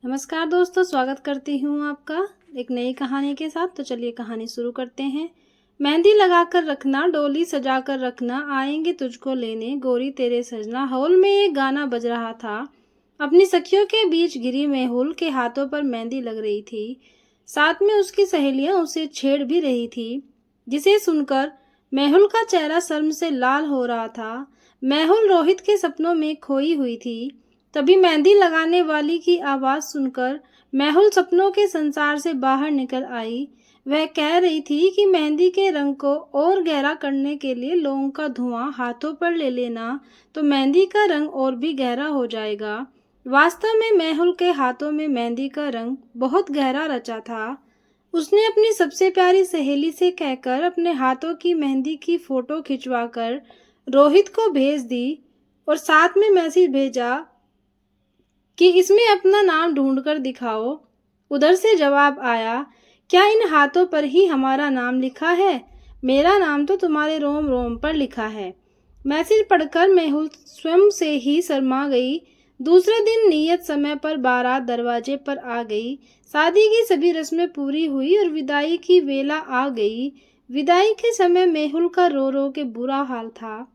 नमस्कार दोस्तों, स्वागत करती हूँ आपका एक नई कहानी के साथ। तो चलिए कहानी शुरू करते हैं। मेहंदी लगाकर रखना, डोली सजा कर रखना, आएंगे तुझको लेने, गोरी तेरे सजना। हॉल में एक गाना बज रहा था। अपनी सखियों के बीच घिरी मेहुल के हाथों पर मेहंदी लग रही थी। साथ में उसकी सहेलियां उसे छेड़ भी रही थी, जिसे सुनकर मेहुल का चेहरा शर्म से लाल हो रहा था। मेहुल रोहित के सपनों में खोई हुई थी। तभी मेहंदी लगाने वाली की आवाज सुनकर मेहुल सपनों के संसार से बाहर निकल आई। वह कह रही थी कि मेहंदी के रंग को और गहरा करने के लिए लौंग का धुआं हाथों पर ले लेना, तो मेहंदी का रंग और भी गहरा हो जाएगा। वास्तव में मेहुल के हाथों में मेहंदी का रंग बहुत गहरा रचा था। उसने अपनी सबसे प्यारी सहेली से कहकर अपने हाथों की मेहंदी की फोटो खिंचवाकर रोहित को भेज दी और साथ में मैसेज भेजा कि इसमें अपना नाम ढूंढकर दिखाओ। उधर से जवाब आया, क्या इन हाथों पर ही हमारा नाम लिखा है? मेरा नाम तो तुम्हारे रोम रोम पर लिखा है। मैसेज पढ़कर मेहुल स्वयं से ही शर्मा गई। दूसरे दिन नियत समय पर बारात दरवाजे पर आ गई। शादी की सभी रस्में पूरी हुई और विदाई की वेला आ गई। विदाई के समय मेहुल का रो रो के बुरा हाल था।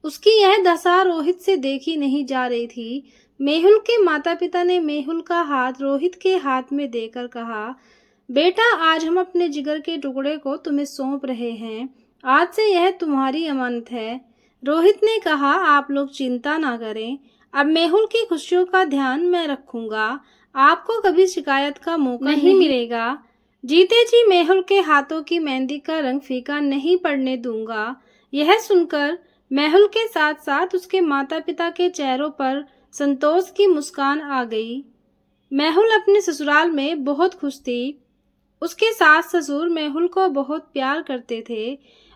उसकी यह दशा रोहित से देखी नहीं जा रही थी। मेहुल के माता पिता ने मेहुल का हाथ रोहित के हाथ में देकर कहा, बेटा, आज हम अपने जिगर के टुकड़े को तुम्हें सौंप रहे हैं। आज से यह तुम्हारी अमानत है। रोहित ने कहा, आप लोग चिंता ना करें, अब मेहुल की खुशियों का ध्यान मैं रखूंगा। आपको कभी शिकायत का मौका नहीं मिलेगा। जीते जी मेहुल के हाथों की मेहंदी का रंग फीका नहीं पड़ने दूंगा। यह सुनकर मेहुल के साथ साथ उसके माता पिता के चेहरों पर संतोष की मुस्कान आ गई। मेहुल अपने ससुराल में बहुत खुश थी। उसके सास ससुर मेहुल को बहुत प्यार करते थे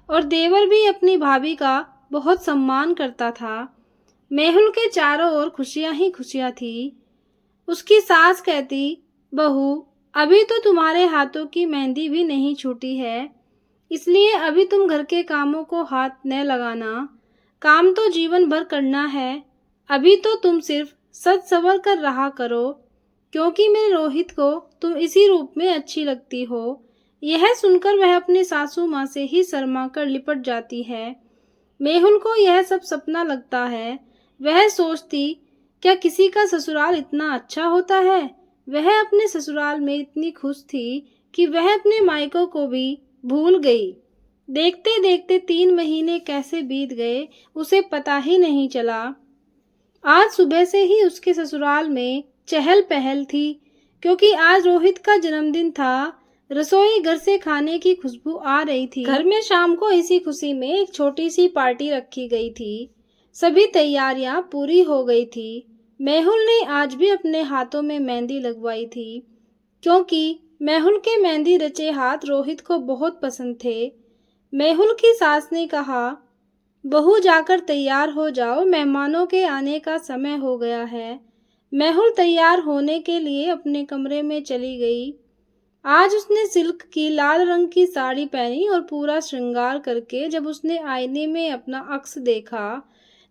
और देवर भी अपनी भाभी का बहुत सम्मान करता था। मेहुल के चारों ओर खुशियां ही खुशियां थी। उसकी सास कहती, बहू, अभी तो तुम्हारे हाथों की मेहंदी भी नहीं छूटी है, इसलिए अभी तुम घर के कामों को हाथ न लगाना। काम तो जीवन भर करना है। अभी तो तुम सिर्फ सच सवर कर रहा करो, क्योंकि मेरे रोहित को तुम इसी रूप में अच्छी लगती हो। यह सुनकर वह अपनी सासू माँ से ही शर्मा कर लिपट जाती है। मेहुल को यह सब सपना लगता है। वह सोचती, क्या किसी का ससुराल इतना अच्छा होता है? वह अपने ससुराल में इतनी खुश थी कि वह अपने मायकों को भी भूल गई। देखते देखते 3 महीने कैसे बीत गए उसे पता ही नहीं चला। आज सुबह से ही उसके ससुराल में चहल पहल थी, क्योंकि आज रोहित का जन्मदिन था। रसोई घर से खाने की खुशबू आ रही थी। घर में शाम को इसी खुशी में एक छोटी सी पार्टी रखी गई थी। सभी तैयारियां पूरी हो गई थी। मेहुल ने आज भी अपने हाथों में मेहंदी लगवाई थी, क्योंकि मेहुल के मेहंदी रचे हाथ रोहित को बहुत पसंद थे। मेहुल की सास ने कहा, बहू, जाकर तैयार हो जाओ, मेहमानों के आने का समय हो गया है। मेहुल तैयार होने के लिए अपने कमरे में चली गई। आज उसने सिल्क की लाल रंग की साड़ी पहनी और पूरा श्रृंगार करके जब उसने आईने में अपना अक्स देखा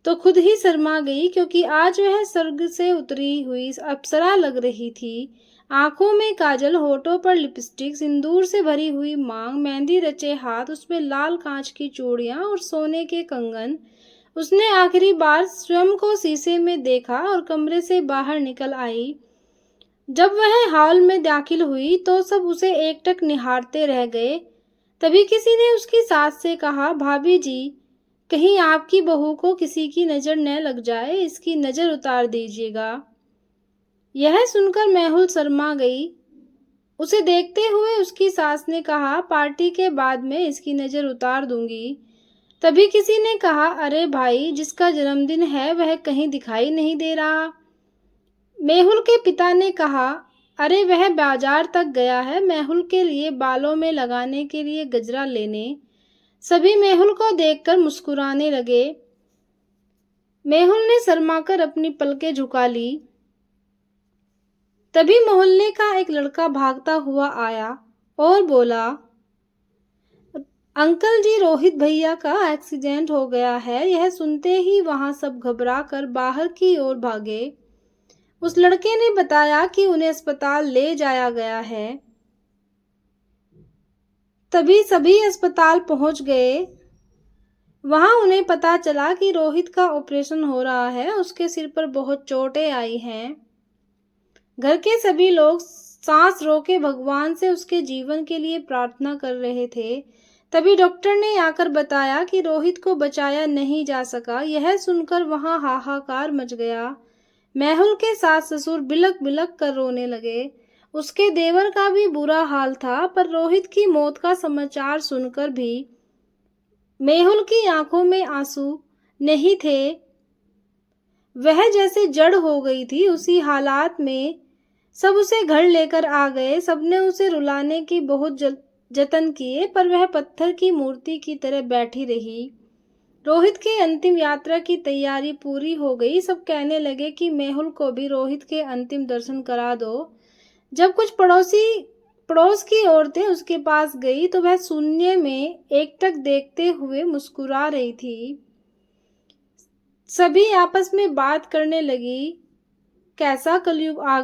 तो खुद ही शर्मा गई, क्योंकि आज वह स्वर्ग से उतरी हुई अप्सरा लग रही थी। आंखों में काजल, होठों पर लिपस्टिक, सिंदूर से भरी हुई मांग, मेहंदी रचे हाथ, उसमें लाल कांच की चूड़ियां और सोने के कंगन। उसने आखिरी बार स्वयं को शीशे में देखा और कमरे से बाहर निकल आई। जब वह हॉल में दाखिल हुई तो सब उसे एकटक निहारते रह गए। तभी किसी ने उसकी सास से कहा, भाभी जी, कहीं आपकी बहू को किसी की नजर न लग जाए, इसकी नजर उतार दीजिएगा। यह सुनकर मेहुल शर्मा गई। उसे देखते हुए उसकी सास ने कहा, पार्टी के बाद में इसकी नजर उतार दूंगी। तभी किसी ने कहा, अरे भाई, जिसका जन्मदिन है वह कहीं दिखाई नहीं दे रहा। मेहुल के पिता ने कहा, अरे वह बाजार तक गया है मेहुल के लिए बालों में लगाने के लिए गजरा लेने। सभी मेहुल को देखकर मुस्कुराने लगे। मेहुल ने शर्माकर अपनी पलकें झुका ली। तभी मोहल्ले का एक लड़का भागता हुआ आया और बोला, अंकल जी, रोहित भैया का एक्सीडेंट हो गया है। यह सुनते ही वहां सब घबरा कर बाहर की ओर भागे। उस लड़के ने बताया कि उन्हें अस्पताल ले जाया गया है। तभी सभी अस्पताल पहुंच गए। वहां उन्हें पता चला कि रोहित का ऑपरेशन हो रहा है, उसके सिर पर बहुत चोटें आई हैं। घर के सभी लोग सांस रोके भगवान से उसके जीवन के लिए प्रार्थना कर रहे थे। तभी डॉक्टर ने आकर बताया कि रोहित को बचाया नहीं जा सका। यह सुनकर वहां हाहाकार मच गया। मेहुल के सास ससुर बिलक बिलक कर रोने लगे। उसके देवर का भी बुरा हाल था, पर रोहित की मौत का समाचार सुनकर भी मेहुल की आंखों में आंसू नहीं थे। वह जैसे जड़ हो गई थी। उसी हालात में सब उसे घर लेकर आ गए। सबने उसे रुलाने की बहुत जतन किए, पर वह पत्थर की मूर्ति की तरह बैठी रही। रोहित की अंतिम यात्रा की तैयारी पूरी हो गई। सब कहने लगे कि मेहुल को भी रोहित के अंतिम दर्शन करा दो। जब कुछ पड़ोस की औरतें उसके पास गई तो वह शून्य में एकटक देखते हुए मुस्कुरा रही थी। सभी आपस में बात करने लगी, कैसा कलयुग आ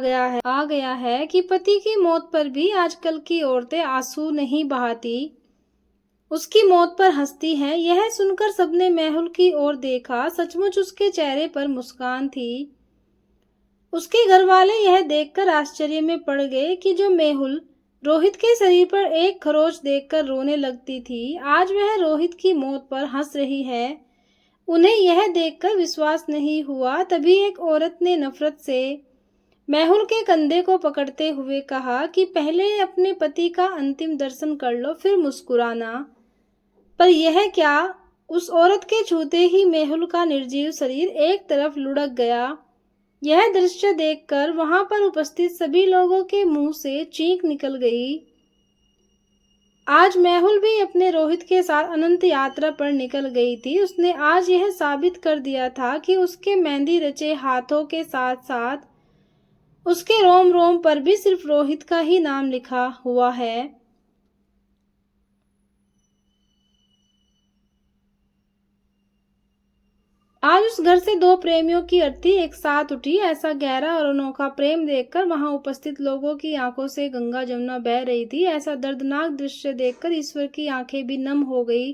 गया है कि पति की मौत पर भी आजकल की औरतें आंसू नहीं बहाती, उसकी मौत पर हंसती हैं। यह सुनकर सबने मेहुल की ओर देखा। सचमुच उसके चेहरे पर मुस्कान थी। उसके घर वाले यह देखकर आश्चर्य में पड़ गए कि जो मेहुल रोहित के शरीर पर एक खरोच देखकर रोने लगती थी, आज वह रोहित की मौत पर हंस रही है। उन्हें यह देखकर विश्वास नहीं हुआ। तभी एक औरत ने नफरत से मेहुल के कंधे को पकड़ते हुए कहा कि पहले अपने पति का अंतिम दर्शन कर लो, फिर मुस्कुराना। पर यह क्या! उस औरत के छूते ही मेहुल का निर्जीव शरीर एक तरफ लुढ़क गया। यह दृश्य देखकर वहां पर उपस्थित सभी लोगों के मुंह से चीख निकल गई। आज मेहुल भी अपने रोहित के साथ अनंत यात्रा पर निकल गई थी। उसने आज यह साबित कर दिया था कि उसके मेहंदी रचे हाथों के साथ साथ उसके रोम रोम पर भी सिर्फ रोहित का ही नाम लिखा हुआ है। आज उस घर से दो प्रेमियों की अर्थी एक साथ उठी। ऐसा गहरा और अनोखा प्रेम देखकर वहां उपस्थित लोगों की आंखों से गंगा जमुना बह रही थी। ऐसा दर्दनाक दृश्य देखकर ईश्वर की आंखें भी नम हो गई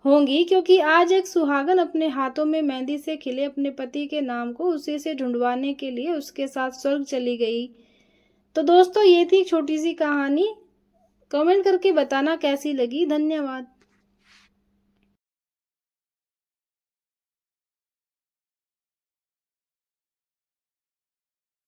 होंगी, क्योंकि आज एक सुहागन अपने हाथों में मेहंदी से खिले अपने पति के नाम को उसी से ढूंढवाने के लिए उसके साथ स्वर्ग चली गई। तो दोस्तों, ये थी एक छोटी सी कहानी। कमेंट करके बताना कैसी लगी। धन्यवाद।